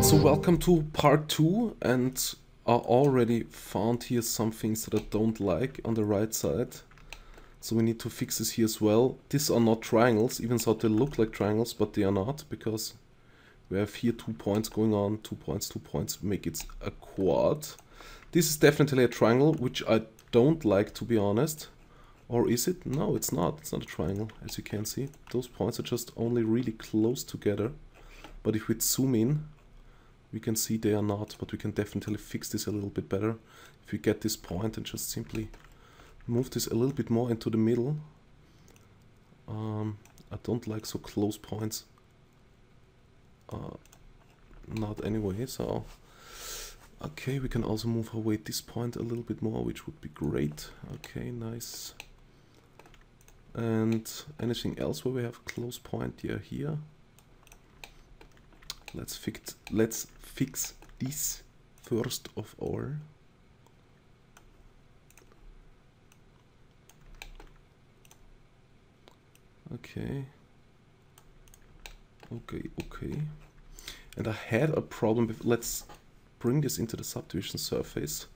So welcome to part 2, and I already found here some things that I don't like on the right side. So we need to fix this here as well. These are not triangles, even though they look like triangles, but they are not, because we have here 2 points going on, 2 points, make it a quad. This is definitely a triangle, which I don't like, to be honest. Or is it? No, it's not a triangle, as you can see. Those points are just only really close together. But if we zoom in, we can see they are not, but we can definitely fix this a little bit better. If we get this point and just simply move this a little bit more into the middle. I don't like so close points. Not anyway, so... Okay, we can also move away this point a little bit more, which would be great. Okay, nice. And anything else where we have close point? Yeah, here. Let's fix this first of all. Okay. Okay. And I had a problem with, let's bring this into the subdivision surface.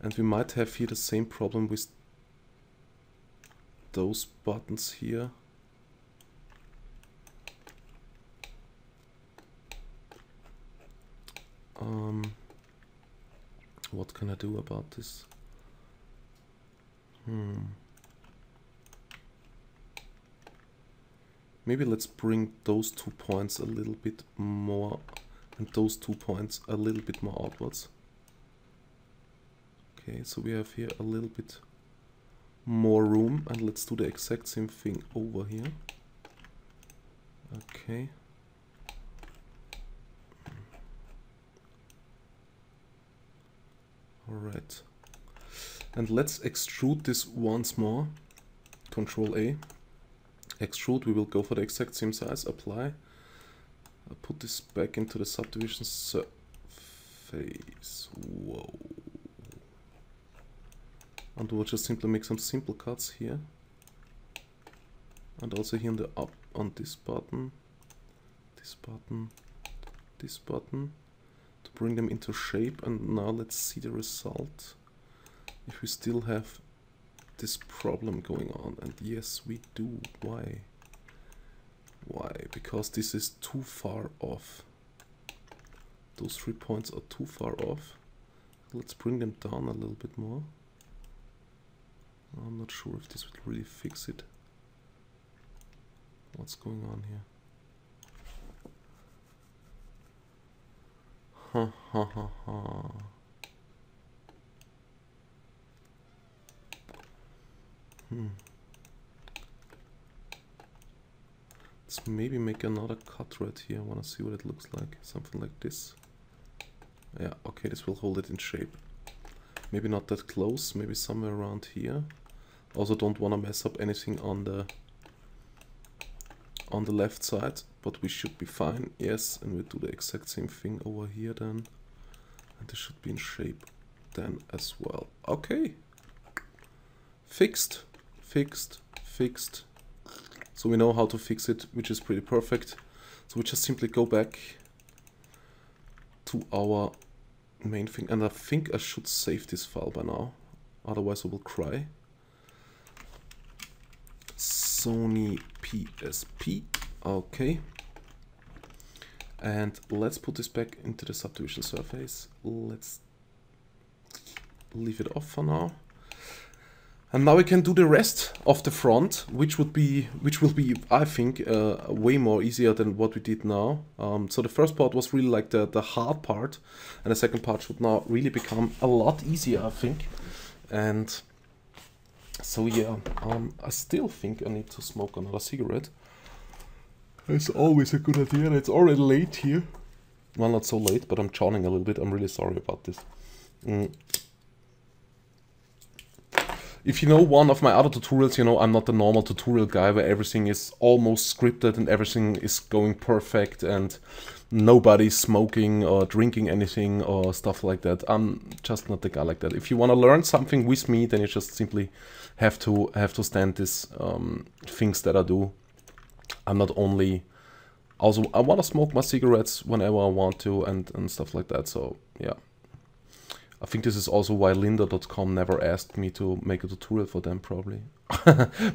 And we might have here the same problem with those buttons here. What can I do about this? Maybe let's bring those 2 points a little bit more and those 2 points a little bit more outwards. Okay, so we have here a little bit more room, and let's do the exact same thing over here. Okay. Alright. And let's extrude this once more. Control A. Extrude, we will go for the exact same size, apply. I'll put this back into the subdivision surface. Whoa. And we'll just simply make some simple cuts here. And also here on the up on this button, this button, this button, to bring them into shape. And now let's see the result. If we still have this problem going on, and yes we do. Why? Because this is too far off. Those 3 points are too far off. Let's bring them down a little bit more. I'm not sure if this would really fix it. What's going on here? Let's maybe make another cut right here. I want to see what it looks like. Something like this. Yeah, okay, this will hold it in shape. Maybe not that close, maybe somewhere around here. Also don't want to mess up anything on the left side, but we should be fine. Yes, and we'll do the exact same thing over here then. And this should be in shape then as well. Okay. Fixed. So we know how to fix it, which is pretty perfect. So we just simply go back to our main thing, and I think I should save this file by now, otherwise I will cry. Sony PSP, okay. And let's put this back into the subdivision surface. Let's leave it off for now. And now we can do the rest of the front, which will be, I think, way more easier than what we did now. So the first part was really like the hard part, and the second part should now really become a lot easier, I think. And so yeah, I still think I need to smoke another cigarette. It's always a good idea, and it's already late here. Well, not so late, but I'm chawning a little bit. I'm really sorry about this. If you know one of my other tutorials, you know I'm not the normal tutorial guy where everything is almost scripted and everything is going perfect and nobody's smoking or drinking anything or stuff like that. I'm just not the guy like that. If you want to learn something with me, then you just simply have to stand these things that I do. I'm not only Also, I want to smoke my cigarettes whenever I want to and stuff like that, so yeah. I think this is also why lynda.com never asked me to make a tutorial for them, probably.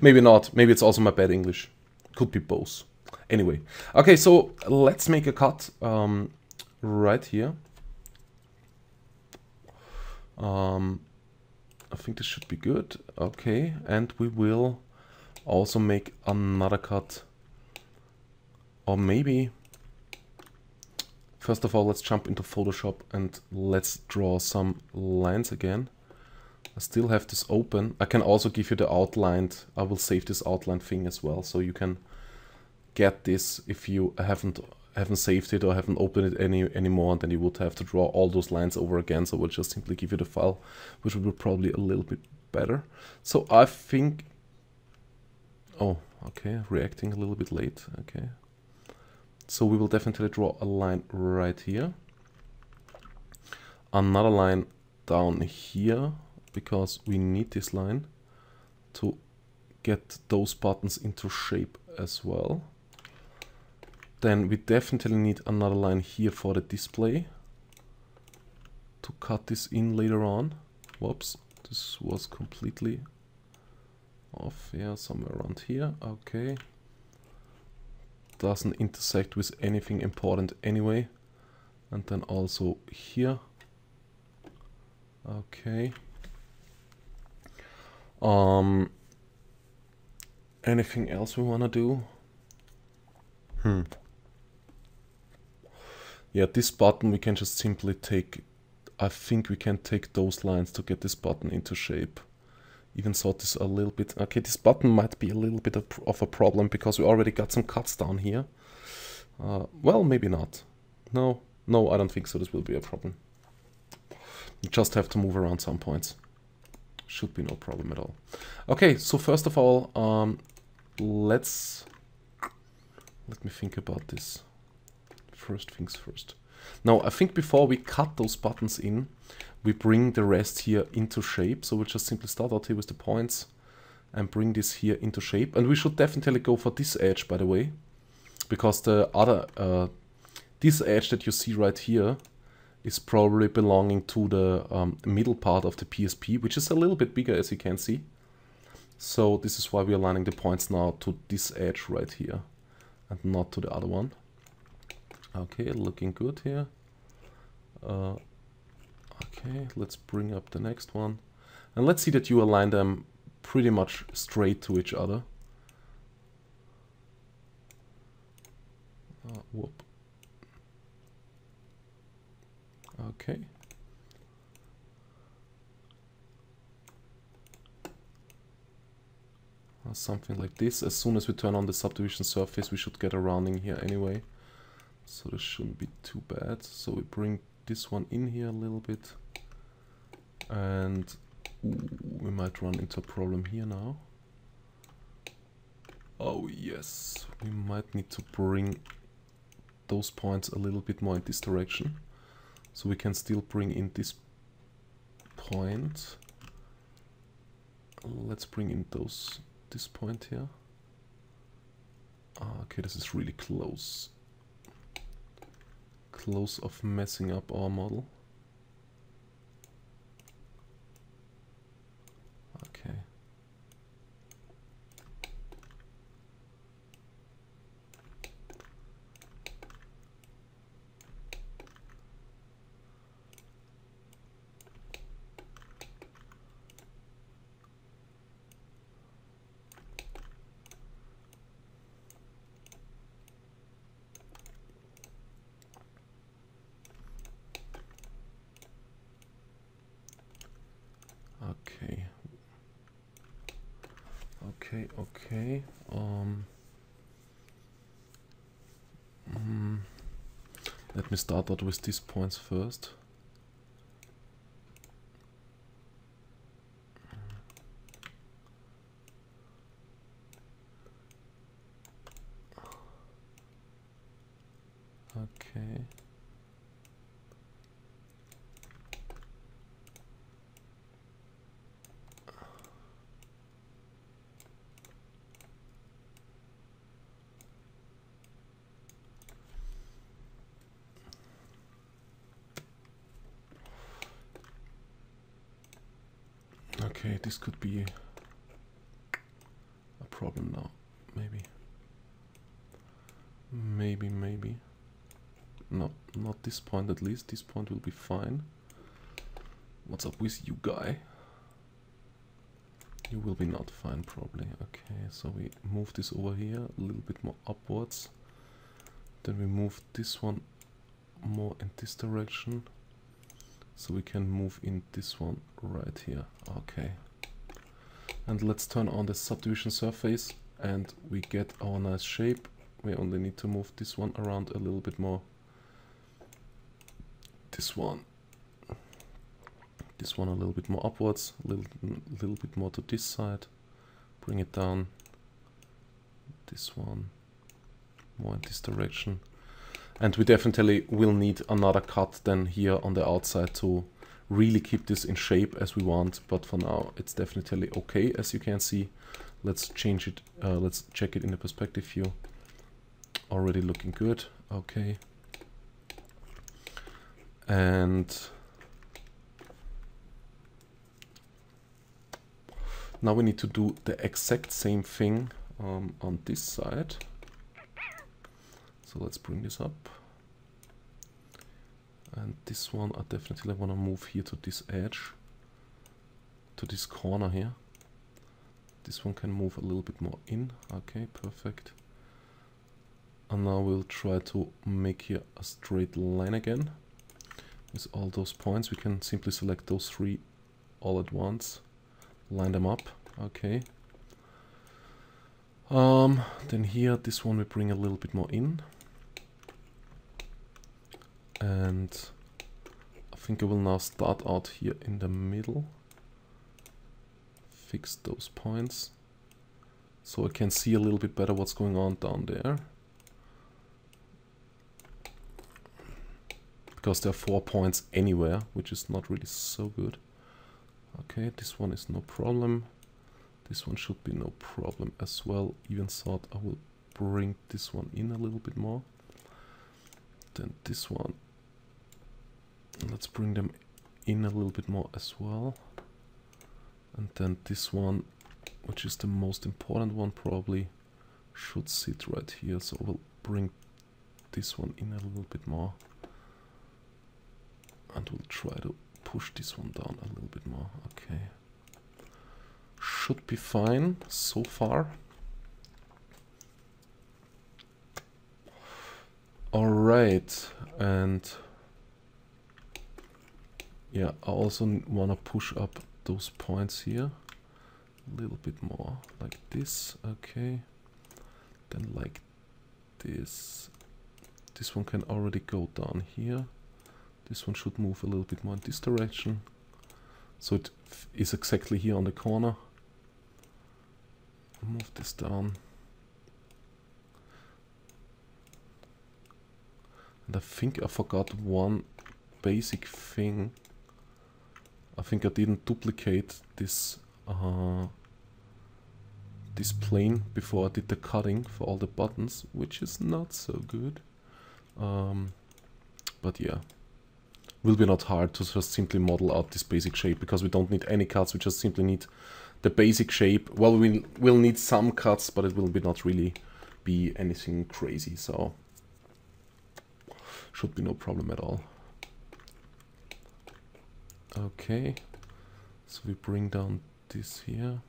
Maybe not. Maybe it's also my bad English. Could be both. Anyway. Okay, so let's make a cut right here. I think this should be good. Okay, and we will also make another cut. Or maybe... First of all, let's jump into Photoshop and let's draw some lines again. I still have this open. I can also give you the outlined, I will save this outline thing as well, so you can get this if you haven't saved it or haven't opened it anymore, and then you would have to draw all those lines over again, so we'll just simply give you the file, which will be probably a little bit better. So I think... Oh, okay, reacting a little bit late, okay. So we will definitely draw a line right here. Another line down here, because we need this line to get those buttons into shape as well. Then we definitely need another line here for the display to cut this in later on. Whoops, this was completely off. Yeah, somewhere around here. Okay. Doesn't intersect with anything important anyway. And then also here. Okay. Anything else we wanna do? Yeah, this button we can just simply take. I think we can take those lines to get this button into shape. Even thought this a little bit. Okay, this button might be a little bit of a problem because we already got some cuts down here. Well, maybe not. No, I don't think so. This will be a problem. You just have to move around some points. Should be no problem at all. Okay, so first of all, let me think about this. First things first. Now, I think before we cut those buttons in, we bring the rest here into shape. So we'll just simply start out here with the points and bring this here into shape. And we should definitely go for this edge, by the way, because the other, this edge that you see right here is probably belonging to the middle part of the PSP, which is a little bit bigger, as you can see. So this is why we are aligning the points now to this edge right here and not to the other one. Okay, looking good here. Okay, let's bring up the next one. And let's see that you align them pretty much straight to each other. Whoop. Okay. Something like this. As soon as we turn on the subdivision surface, we should get a rounding here anyway. So this shouldn't be too bad. So we bring this one in here a little bit. And we might run into a problem here now. Oh yes, we might need to bring those points a little bit more in this direction. So we can still bring in this point. Let's bring in this point here. Okay, this is really close. Close of messing up our model. Okay. Okay. Let me start out with these points first. Okay. Okay, this could be a problem now. Maybe. No, not this point at least. This point will be fine. What's up with you, guy? You will be not fine, probably. Okay, so we move this over here a little bit more upwards. Then we move this one more in this direction. So we can move in this one right here. Okay. And let's turn on the subdivision surface and we get our nice shape. We only need to move this one around a little bit more. This one a little bit more upwards, a little bit more to this side. Bring it down. This one more in this direction. And we definitely will need another cut then here on the outside to really keep this in shape as we want. But for now, it's definitely okay, as you can see. Let's change it. Let's check it in the perspective view. Already looking good. Okay. And now we need to do the exact same thing on this side. So let's bring this up. And this one I definitely want to move here to this edge, to this corner here. This one can move a little bit more in. Okay, perfect. And now we'll try to make here a straight line again. With all those points, we can simply select those three all at once. Line them up. Okay. Then here, this one we bring a little bit more in. And I think I will now start out here in the middle. Fix those points. So I can see a little bit better what's going on down there. Because there are 4 points anywhere, which is not really so good. Okay, this one is no problem. This one should be no problem as well. Even thought I will bring this one in a little bit more. Then this one. Let's bring them in a little bit more as well. And then this one, which is the most important one probably, should sit right here. So we'll bring this one in a little bit more. And we'll try to push this one down a little bit more. Okay. Should be fine so far. Alright, and yeah, I also want to push up those points here a little bit more, like this. Okay, then like this. This one can already go down here. This one should move a little bit more in this direction. So it is exactly here on the corner. Move this down. And I think I forgot one basic thing. I think I didn't duplicate this this plane before I did the cutting for all the buttons, which is not so good. But yeah. Will be not hard to just simply model out this basic shape, because we don't need any cuts, we just simply need the basic shape. Well, we'll need some cuts, but it will be not really be anything crazy, so should be no problem at all. Okay, so we bring down this here.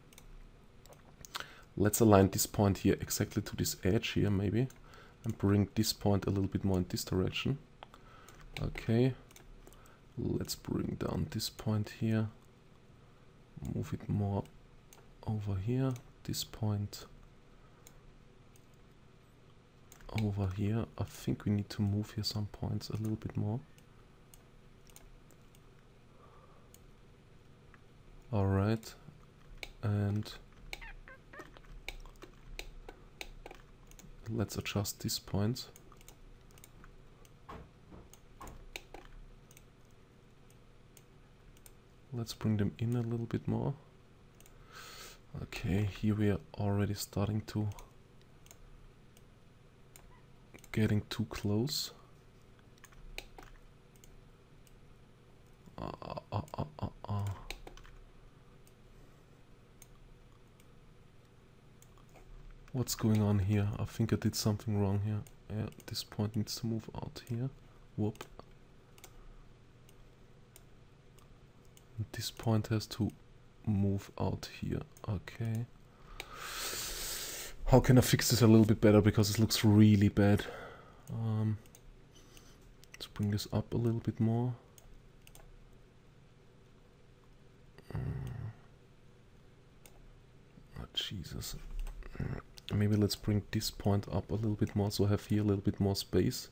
Let's align this point here exactly to this edge here maybe, and bring this point a little bit more in this direction. Okay. Let's bring down this point here, move it more over here, this point over here. I think we need to move here some points a little bit more. Alright, and let's adjust this point. Let's bring them in a little bit more. Okay, here we are already starting to getting too close. What's going on here? I think I did something wrong here. Yeah, this point needs to move out here. Whoop. And this point has to move out here. Okay. How can I fix this a little bit better, because it looks really bad? Let's bring this up a little bit more. Oh, Jesus. Maybe let's bring this point up a little bit more, so I have here a little bit more space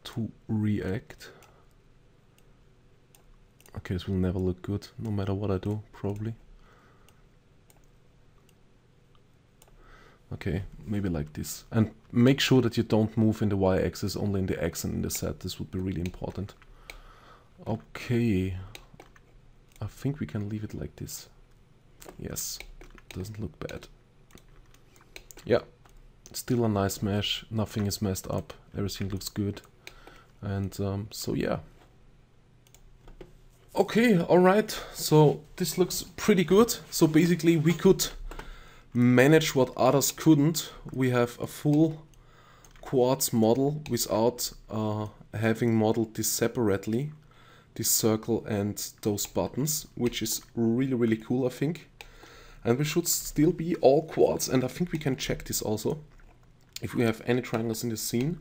to react. Okay, this will never look good, no matter what I do, probably. Okay, maybe like this. And make sure that you don't move in the y-axis, only in the x and in the z. This would be really important. Okay. I think we can leave it like this. Yes, doesn't look bad. Yeah, still a nice mesh. Nothing is messed up. Everything looks good. And so yeah. Okay, alright. So this looks pretty good. So basically we could manage what others couldn't. We have a full quartz model without having modeled this separately, this circle and those buttons, which is really, really cool, I think. And we should still be all quartz, and I think we can check this also. If we have any triangles in the scene,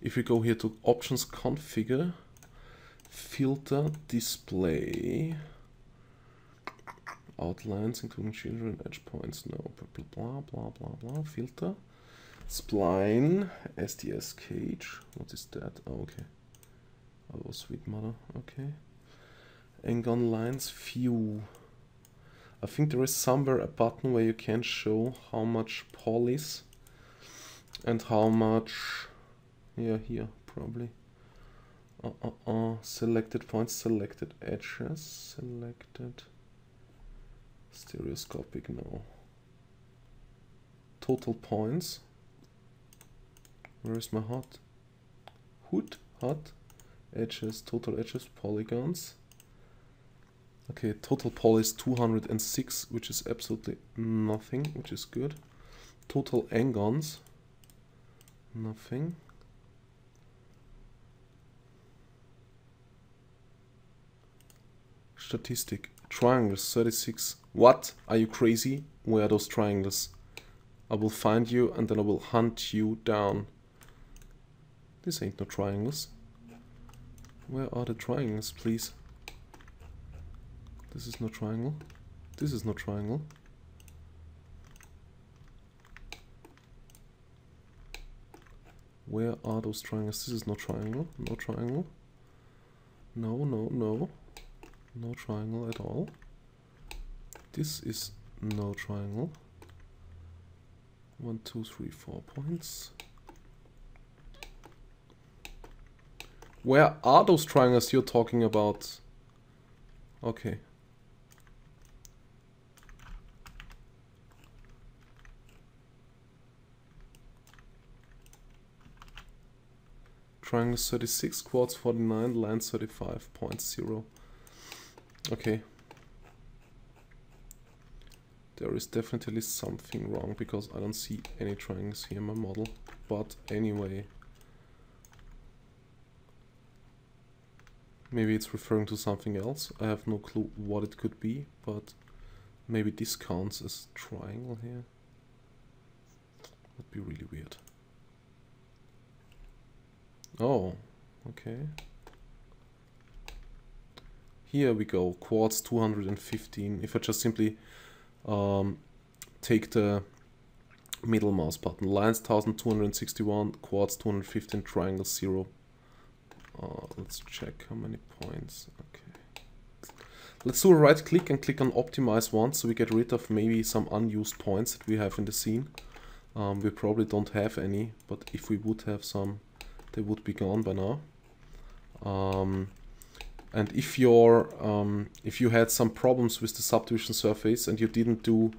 if we go here to options, configure, filter, display, outlines including children, edge points, no, blah blah blah blah blah, filter, spline, SDS cage, what is that? Oh, okay. Oh, sweet mother, okay. Angon lines, view. I think there is somewhere a button where you can show how much poly is and how much, yeah, here probably. Selected points, selected edges, selected stereoscopic, no. Total points. Where is my hot? Hood, hot, edges, total edges, polygons. Okay, total poly is 206, which is absolutely nothing, which is good. Total angons, nothing. Statistic, triangles, 36. What? Are you crazy? Where are those triangles? I will find you and then I will hunt you down. This ain't no triangles. Where are the triangles, please? This is no triangle. This is no triangle. Where are those triangles? This is no triangle. No triangle. No, no, no. No triangle at all. This is no triangle. 1, 2, 3, 4 points. Where are those triangles you're talking about? Okay. Triangle 36, quartz 49, line 35.0. Okay. There is definitely something wrong because I don't see any triangles here in my model. But anyway. Maybe it's referring to something else. I have no clue what it could be, but maybe this counts as triangle here. Would be really weird. Oh, okay. Here we go, quartz 215. If I just simply take the middle mouse button, lines 1261, quartz 215, triangle 0. Let's check how many points. Okay. Let's do a right click and click on optimize once so we get rid of maybe some unused points that we have in the scene. We probably don't have any, but if we would have some, they would be gone by now. And if you had some problems with the subdivision surface and you didn't do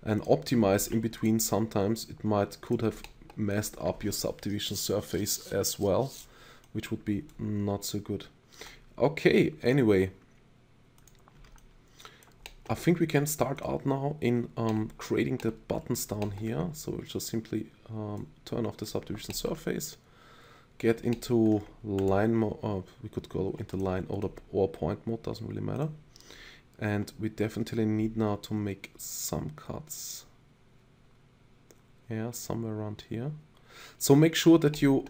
an optimize in between, sometimes it could have messed up your subdivision surface as well, which would be not so good. Okay, anyway. I think we can start out now in creating the buttons down here. So we'll just simply turn off the subdivision surface, get into line mode, we could go into line or point mode, doesn't really matter. And we definitely need now to make some cuts. Yeah, somewhere around here. So make sure that you,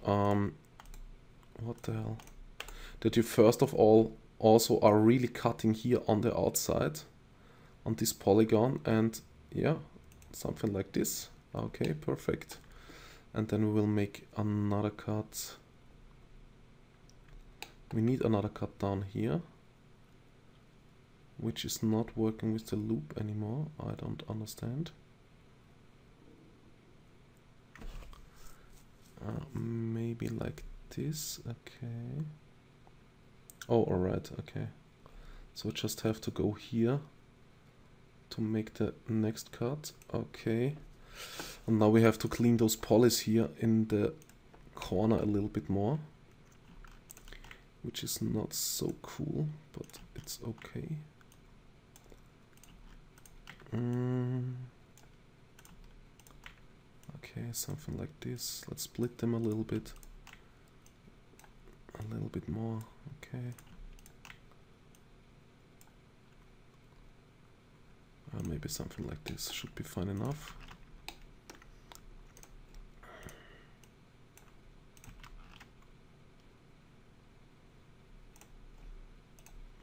what the hell? That you first of all also are really cutting here on the outside, on this polygon, and yeah, something like this. Okay, perfect. And then we will make another cut. We need another cut down here, which is not working with the loop anymore. I don't understand. Maybe like this. Okay. Oh, alright, okay. So just have to go here to make the next cut. Okay. And now we have to clean those polys here in the corner a little bit more, which is not so cool, but it's okay. Okay, something like this. Let's split them a little bit more. Okay. Maybe something like this should be fine enough.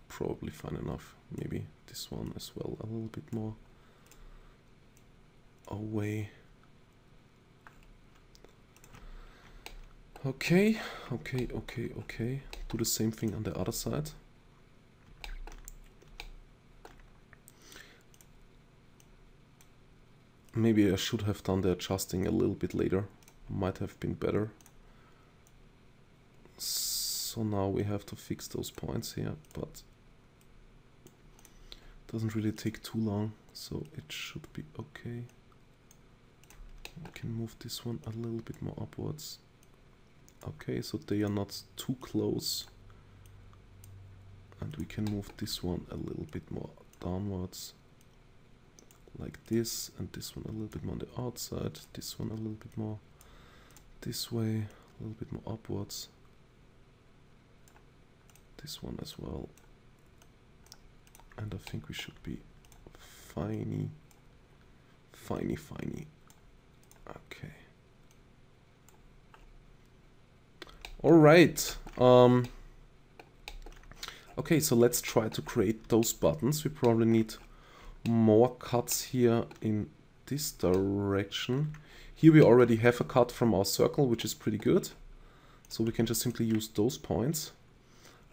Probably fine enough. Maybe this one as well, a little bit more away. Okay. Do the same thing on the other side. Maybe I should have done the adjusting a little bit later. Might have been better. So now we have to fix those points here, but it doesn't really take too long, so it should be okay. We can move this one a little bit more upwards. Okay, so they are not too close. And we can move this one a little bit more downwards. Like this, and this one a little bit more on the outside. This one a little bit more this way, a little bit more upwards. This one as well. And I think we should be finey. Okay. All right. Okay, so let's try to create those buttons. We probably need more cuts here in this direction. Here we already have a cut from our circle, which is pretty good. So we can just simply use those points.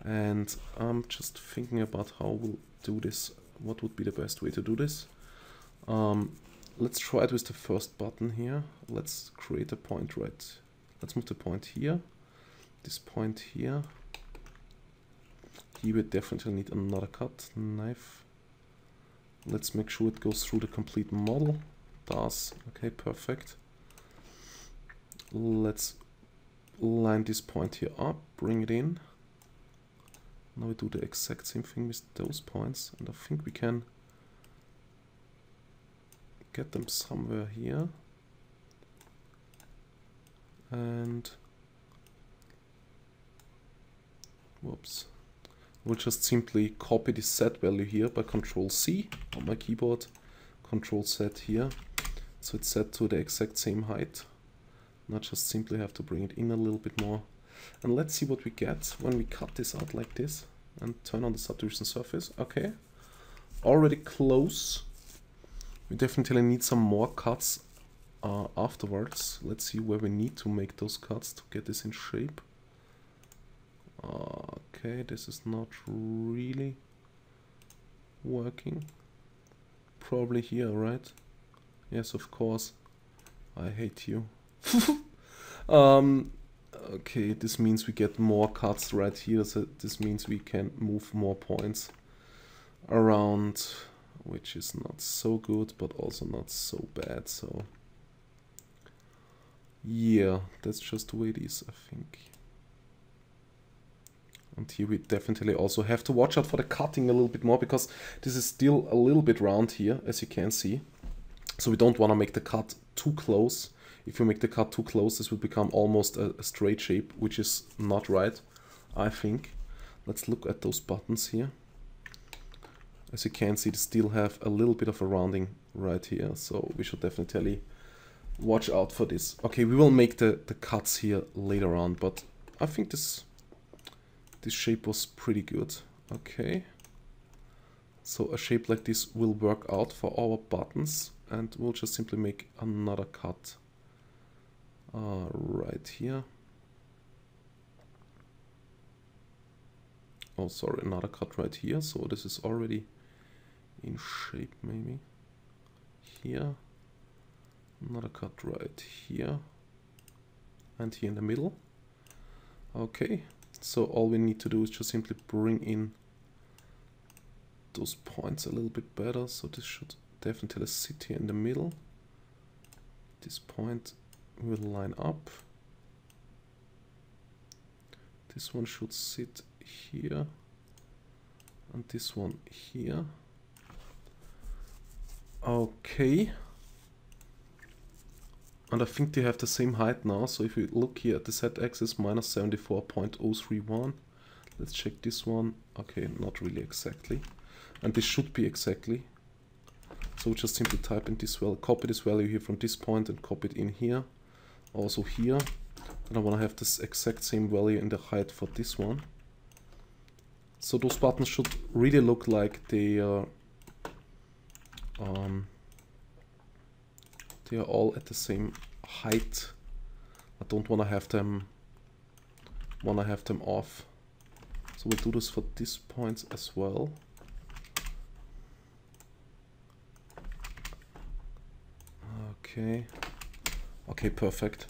And I'm just thinking about how we'll do this. What would be the best way to do this? Let's try it with the first button here. Let's create a point right. Let's move the point here. This point here. Here we definitely need another cut. Knife. Let's make sure it goes through the complete model. Does. Okay, perfect. Let's line this point here up, bring it in. Now we do the exact same thing with those points, and I think we can get them somewhere here. And whoops. We'll just simply copy the set value here by Control C on my keyboard. Control Z here. So it's set to the exact same height. Now just simply have to bring it in a little bit more. And let's see what we get when we cut this out like this and turn on the subdivision surface. Okay, already close. We definitely need some more cuts afterwards. Let's see where we need to make those cuts to get this in shape. Okay, this is not really working. Probably here, right? Yes, of course. I hate you. Okay, this means we get more cuts right here, so this means we can move more points around, which is not so good, but also not so bad, so yeah, that's just the way it is, I think. And here we definitely also have to watch out for the cutting a little bit more, because this is still a little bit round here, as you can see. So we don't want to make the cut too close. If you make the cut too close, this will become almost a straight shape, which is not right, I think. Let's look at those buttons here. As you can see, they still have a little bit of a rounding right here, so we should definitely watch out for this. Okay, we will make the cuts here later on, but I think this shape was pretty good. Okay, so a shape like this will work out for our buttons, and we'll just simply make another cut right here. Oh, sorry, another cut right here. So this is already in shape, maybe. Here. Another cut right here. And here in the middle. Okay, so all we need to do is just simply bring in those points a little bit better. So this should definitely sit here in the middle. This point will line up. This one should sit here, and this one here. Okay, and I think they have the same height now. So if we look here at the z-axis, minus 74.031. Let's check this one. Okay, not really exactly, and this should be exactly. So we just simply type in this value, copy this value here from this point and copy it in here, also here. And I want to have this exact same value in the height for this one. So those buttons should really look like they are all at the same height. I don't want to have them off. So we'll do this for this point as well. Okay. Okay, perfect.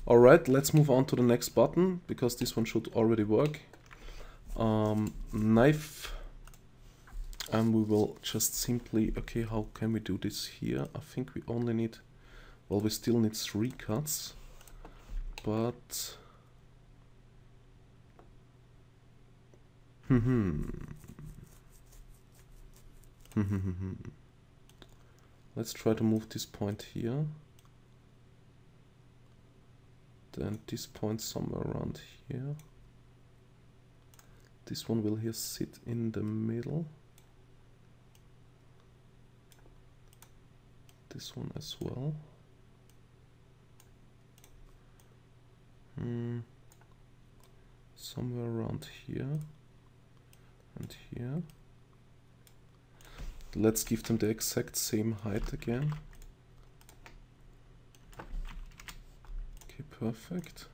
All right, let's move on to the next button, because this one should already work. Knife, and we will just simply, okay, how can we do this here? I think we only need, well, we still need 3 cuts, but let's try to move this point here, then this point somewhere around here. This one will here sit in the middle. This one as well. Somewhere around here and here. Let's give them the exact same height again. Okay, perfect.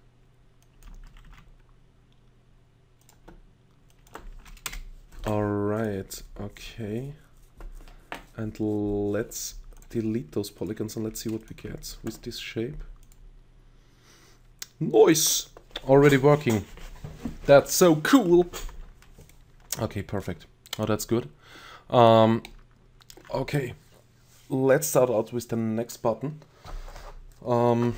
Alright, okay. And let's delete those polygons and let's see what we get with this shape. Nice! Already working. That's so cool! Okay, perfect. Oh, that's good. Okay, let's start out with the next button. I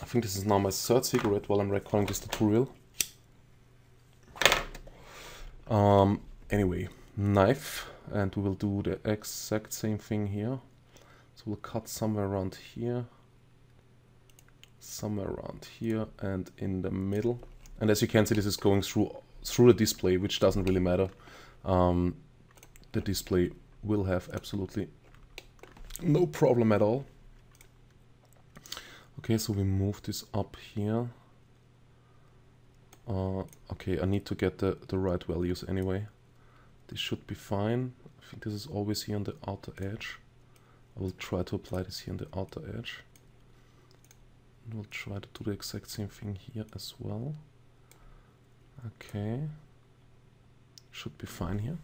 think this is now my 3rd cigarette while I'm recording this tutorial. Anyway, knife, and we will do the exact same thing here. So we'll cut somewhere around here, and in the middle. And as you can see, this is going through the display, which doesn't really matter. The display will have absolutely no problem at all. Okay, so we move this up here. Okay, I need to get the right values anyway. This should be fine. I think this is always here on the outer edge. I will try to apply this here on the outer edge. And we'll try to do the exact same thing here as well. Okay. Should be fine here.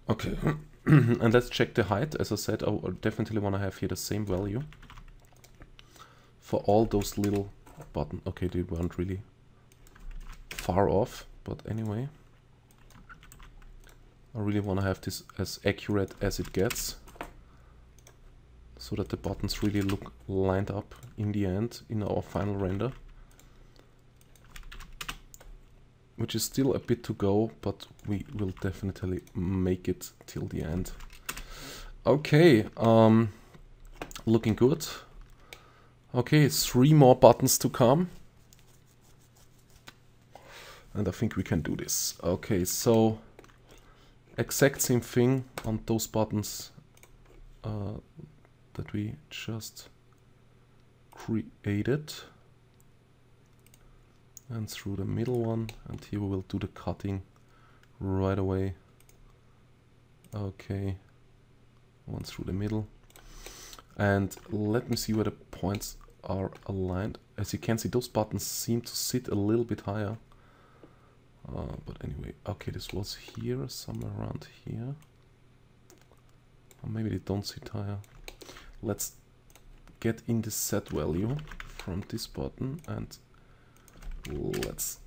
Okay, and let's check the height. As I said, I definitely want to have here the same value for all those little buttons. Okay, they weren't really far off, but anyway, I really want to have this as accurate as it gets. so that the buttons really look lined up in the end in our final render. Which is still a bit to go, but we will definitely make it till the end. Okay, looking good. Okay, 3 more buttons to come. And I think we can do this. Okay, so exact same thing on those buttons that we just created. And through the middle one, and here we will do the cutting right away. Okay, one through the middle. And let me see where the points are aligned. As you can see, those buttons seem to sit a little bit higher. But anyway, okay, this was here, somewhere around here. Or maybe they don't sit higher. Let's get in the set value from this button and let's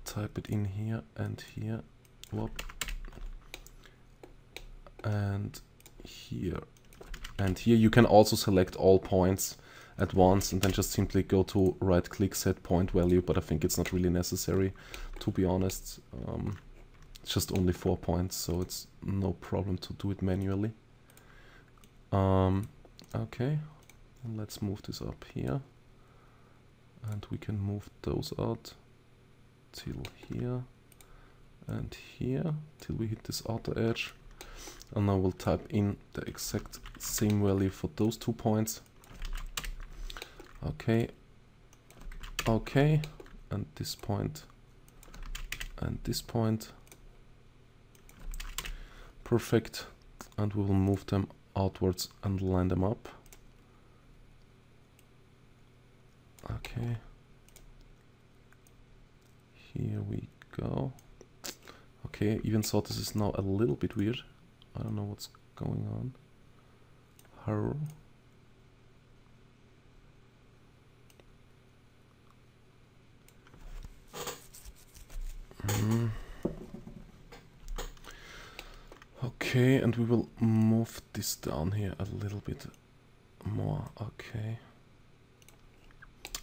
type it in here and here. Whoop. And here. And here you can also select all points at once and then just simply go to right click set point value, but I think it's not really necessary, to be honest. It's just only 4 points, so it's no problem to do it manually. Okay, let's move this up here, and we can move those out till here and here till we hit this outer edge. And now we'll type in the exact same value for those 2 points. Okay, okay, and this point and this point. Perfect, and we will move them outwards and line them up. Okay, here we go. Okay, even so this is now a little bit weird. I don't know what's going on. How? Okay, and we will move this down here a little bit more. Okay.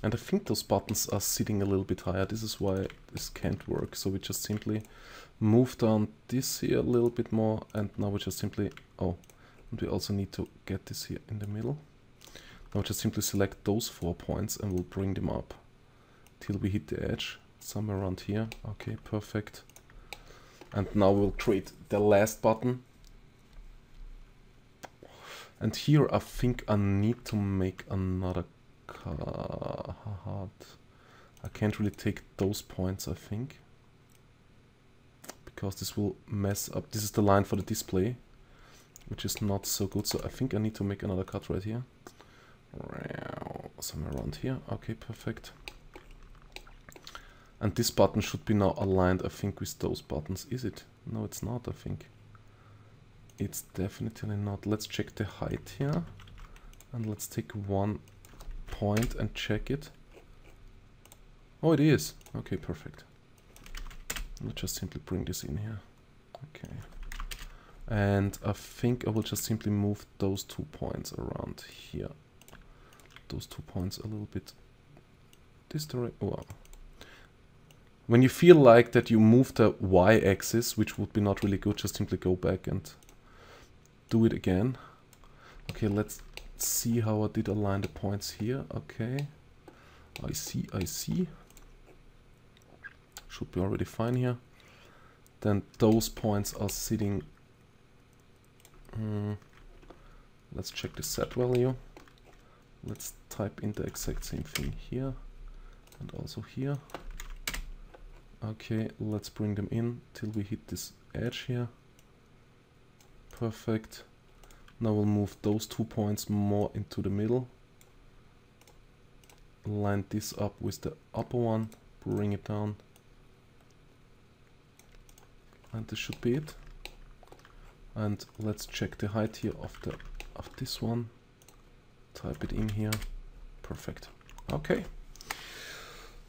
And I think those buttons are sitting a little bit higher. This is why this can't work. So we just simply move down this here a little bit more, and now we just simply, oh, and we also need to get this here in the middle. Now just simply select those 4 points and we'll bring them up till we hit the edge, somewhere around here. Okay, perfect. And now we'll create the last button. And here I think I need to make another card. I can't really take those points, I think, because this will mess up. This is the line for the display, which is not so good. So I think I need to make another cut right here. Somewhere around here. Okay, perfect. And this button should be now aligned, I think, with those buttons. Is it? No, it's not, I think. It's definitely not. Let's check the height here. And let's take 1 point and check it. Oh, it is. Okay, perfect. Let's just simply bring this in here. Okay. And I think I will just simply move those 2 points around here. Those 2 points a little bit this direction. Oh. When you feel like that you move the y-axis, which would be not really good, just simply go back and do it again. Okay, let's see how I did align the points here. Okay, I see, I see. Should be already fine here. Then those points are sitting. Let's check the set value. Let's type in the exact same thing here and also here. Okay, let's bring them in till we hit this edge here. Perfect. Now we'll move those 2 points more into the middle. Line this up with the upper one, bring it down. And this should be it. And let's check the height here of this one. Type it in here. Perfect. Okay.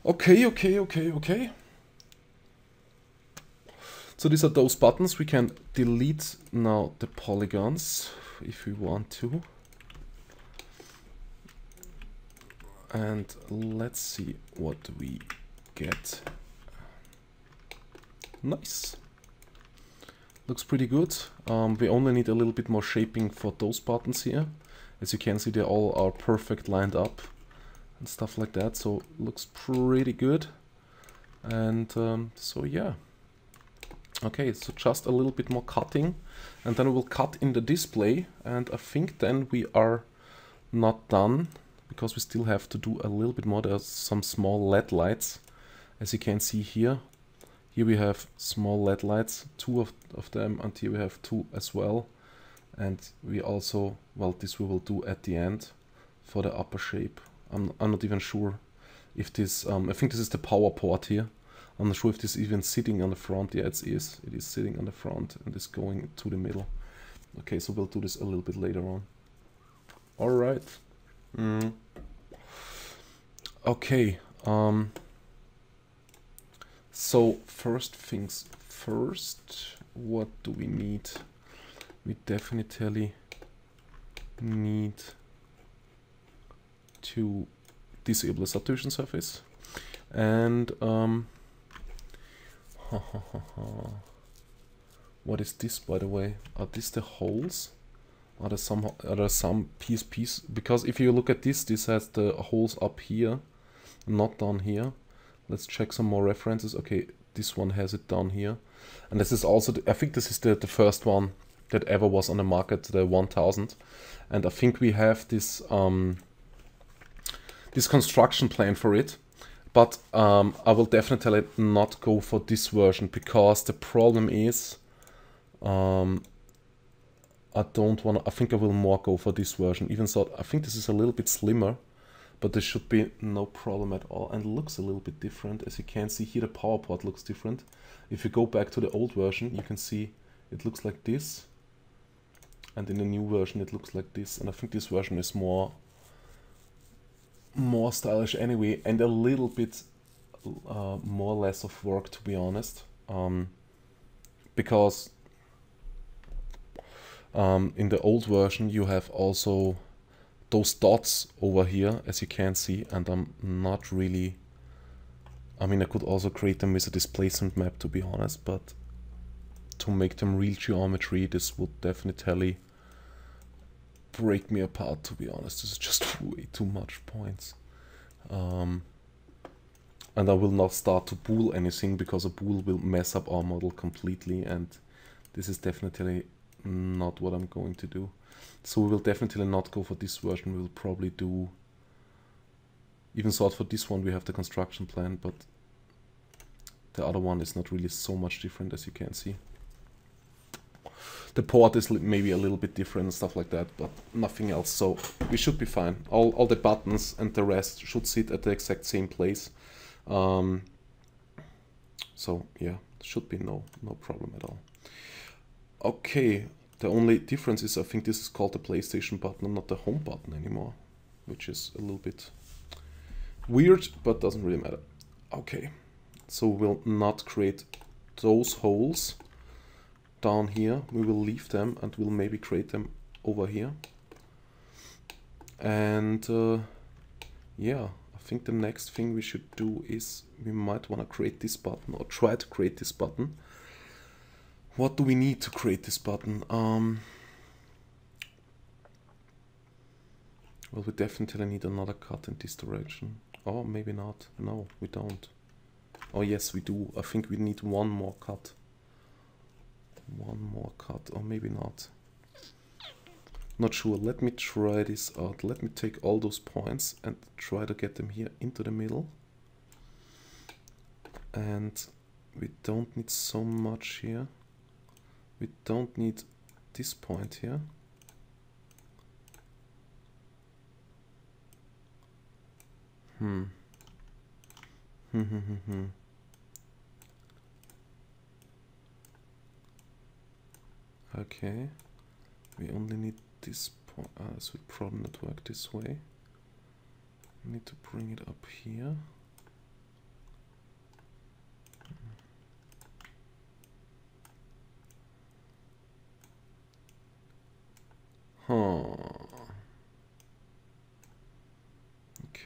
Okay. So these are those buttons. We can delete now the polygons if we want to. And let's see what we get. Nice. Looks pretty good. We only need a little bit more shaping for those buttons here. As you can see, they all are perfect lined up and stuff like that. So looks pretty good. And so yeah. Okay, so just a little bit more cutting, and then we will cut in the display, and I think then we are not done, because we still have to do a little bit more. There's some small LED lights, as you can see here. Here we have small LED lights, 2 of them, and here we have 2 as well. And we also, well, this we will do at the end for the upper shape. I'm not even sure if this, I think this is the power port here. I'm not sure if this is even sitting on the front. Yeah, it is. It is sitting on the front and is going to the middle. Okay, so we'll do this a little bit later on. All right. Okay. So first things first. What do we need? We definitely need to disable the subdivision surface, and what is this, by the way? Are these the holes? Are there some PSPs? Because if you look at this has the holes up here, not down here. Let's check some more references. Okay, this one has it down here, and this is also I think this is the first one that ever was on the market, the 1000, and I think we have this this construction plan for it. But I will definitely not go for this version, because the problem is I don't want to. I think I will more go for this version, even though I think this is a little bit slimmer, but this should be no problem at all, and looks a little bit different. As you can see here, the power port looks different. If you go back to the old version, you can see it looks like this, and in the new version it looks like this, and I think this version is more stylish anyway, and a little bit more or less of work, to be honest, because in the old version you have also those dots over here, as you can see, and I'm not really, I mean, I could also create them with a displacement map, to be honest, but to make them real geometry, this would definitely break me apart, to be honest. This is just way too much points. And I will not start to bool anything, because a bool will mess up our model completely, and this is definitely not what I'm going to do. So we will definitely not go for this version. We will probably do, even sort for this one we have the construction plan, but the other one is not really so much different, as you can see. The port is maybe a little bit different and stuff like that, but nothing else, so we should be fine. All the buttons and the rest should sit at the exact same place. So yeah, should be no problem at all. Okay, the only difference is I think this is called the PlayStation button and not the home button anymore, which is a little bit weird, but doesn't really matter. Okay, so we'll not create those holes down here. We will leave them, and we'll maybe create them over here. And yeah, I think the next thing we should do is we might want to create this button, or try to create this button. What do we need to create this button? Well, we definitely need another cut in this direction. Or maybe not. No, we don't. Oh yes, we do. I think we need one more cut. One more cut, or maybe not. Not sure. Let me try this out. Let me take all those points and try to get them here into the middle. And we don't need so much here. We don't need this point here. Okay, we only need this point. This would probably not work this way. We need to bring it up here.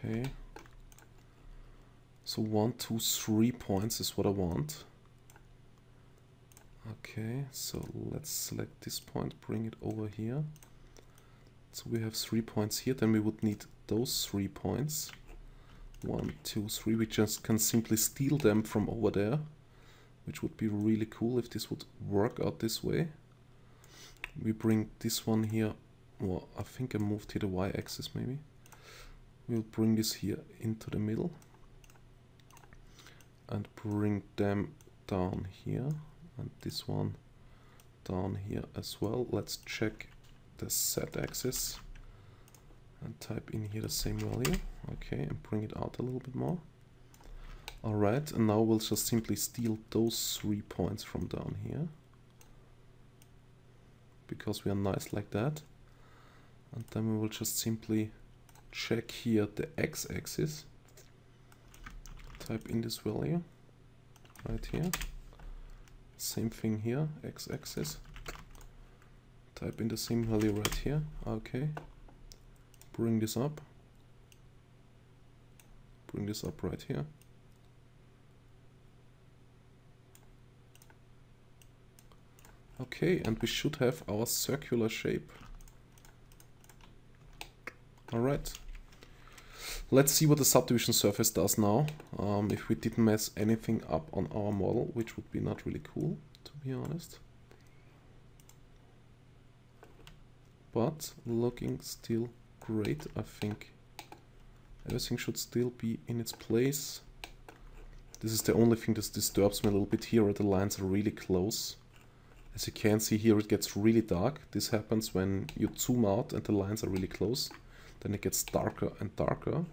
Okay. So 1, 2, 3 points is what I want. Okay, so let's select this point, bring it over here. So we have 3 points here, then we would need those 3 points. 1, 2, 3, we just can simply steal them from over there, which would be really cool if this would work out this way. We bring this one here, well, I think I moved here the y-axis maybe. We'll bring this here into the middle and bring them down here, and this one down here as well. Let's check the z-axis and type in here the same value. Okay, and bring it out a little bit more. Alright, and now we'll just simply steal those 3 points from down here, because we are nice like that. And then we will just simply check here the x-axis, type in this value right here, same thing here, x-axis, type in the same value right here. Okay, bring this up right here. Okay, and we should have our circular shape. Alright, let's see what the subdivision surface does now, if we didn't mess anything up on our model, which would be not really cool, to be honest. But looking still great, I think. Everything should still be in its place. This is the only thing that disturbs me a little bit here, where the lines are really close. As you can see here, it gets really dark. This happens when you zoom out and the lines are really close. Then it gets darker and darker.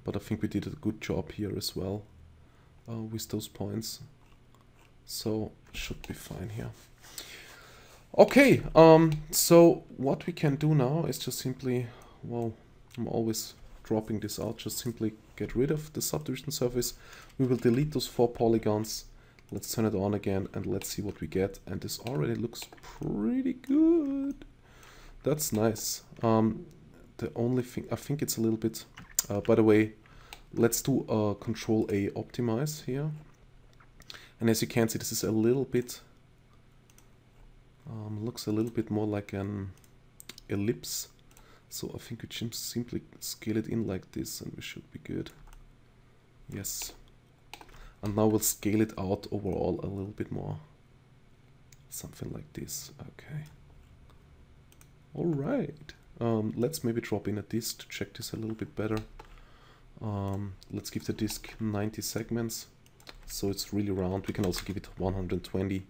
But I think we did a good job here as well with those points. So should be fine here. Okay, so what we can do now is just simply, well, I'm always dropping this out, just simply get rid of the subdivision surface. We will delete those 4 polygons. Let's turn it on again and let's see what we get. And this already looks pretty good. That's nice. The only thing, I think it's a little bit, by the way, let's do a Control A optimize here. And as you can see, this is a little bit, looks a little bit more like an ellipse. So I think we just simply scale it in like this and we should be good. Yes. And now we'll scale it out overall a little bit more. Something like this. Okay. Alright. Let's maybe drop in a disk to check this a little bit better. Let's give the disk 90 segments. So it's really round. We can also give it 120.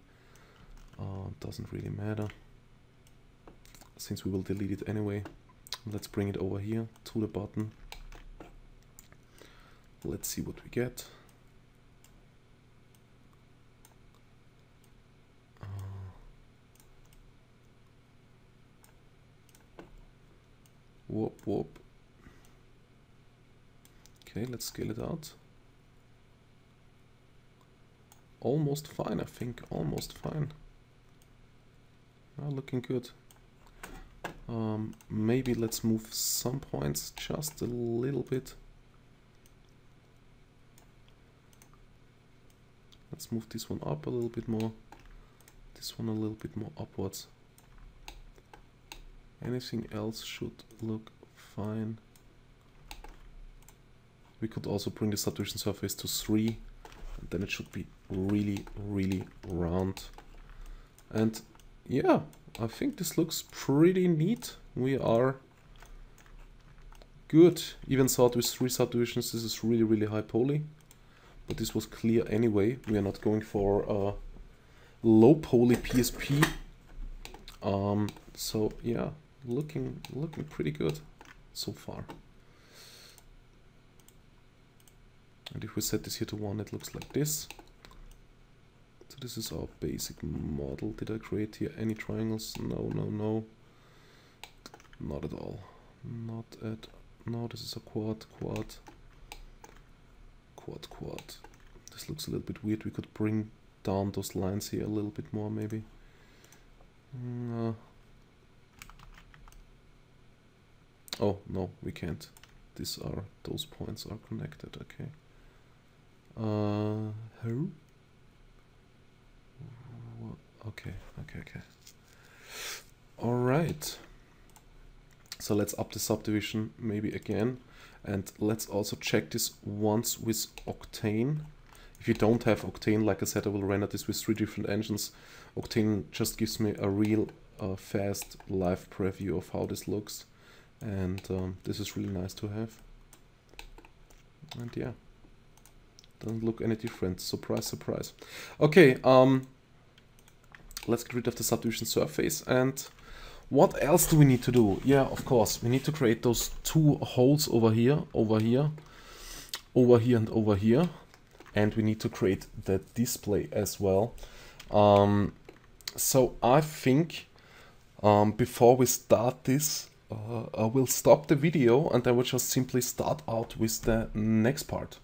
Doesn't really matter, since we will delete it anyway. Let's bring it over here to the button. Let's see what we get. Whoop, whoop. Okay, let's scale it out. Almost fine, I think. Almost fine. Looking good. Maybe let's move some points just a little bit. Let's move this one up a little bit more. This one a little bit more upwards. Anything else should look fine. We could also bring the subdivision surface to 3. And then it should be really, really round. And yeah, I think this looks pretty neat. We are good. Even thought with 3 subdivisions, this is really, really high poly. But this was clear anyway. We are not going for a low poly PSP. So yeah, looking pretty good so far. And if we set this here to 1, it looks like this. So this is our basic model. Did I create here any triangles? No, no, no. Not at all. Not at... No, this is a quad, quad. Quad, quad. This looks a little bit weird. We could bring down those lines here a little bit more, maybe. Oh, no, we can't. Those points are connected, okay. Who? Okay. Alright. So let's up the subdivision maybe again. And let's also check this once with Octane. If you don't have Octane, like I said, I will render this with 3 different engines. Octane just gives me a real fast live preview of how this looks. And this is really nice to have. And yeah, doesn't look any different. Surprise, surprise. Okay, let's get rid of the subdivision surface. And what else do we need to do? Yeah, of course, we need to create those 2 holes over here, and over here. And we need to create the display as well. So I think before we start this, I will stop the video and I will just simply start out with the next part.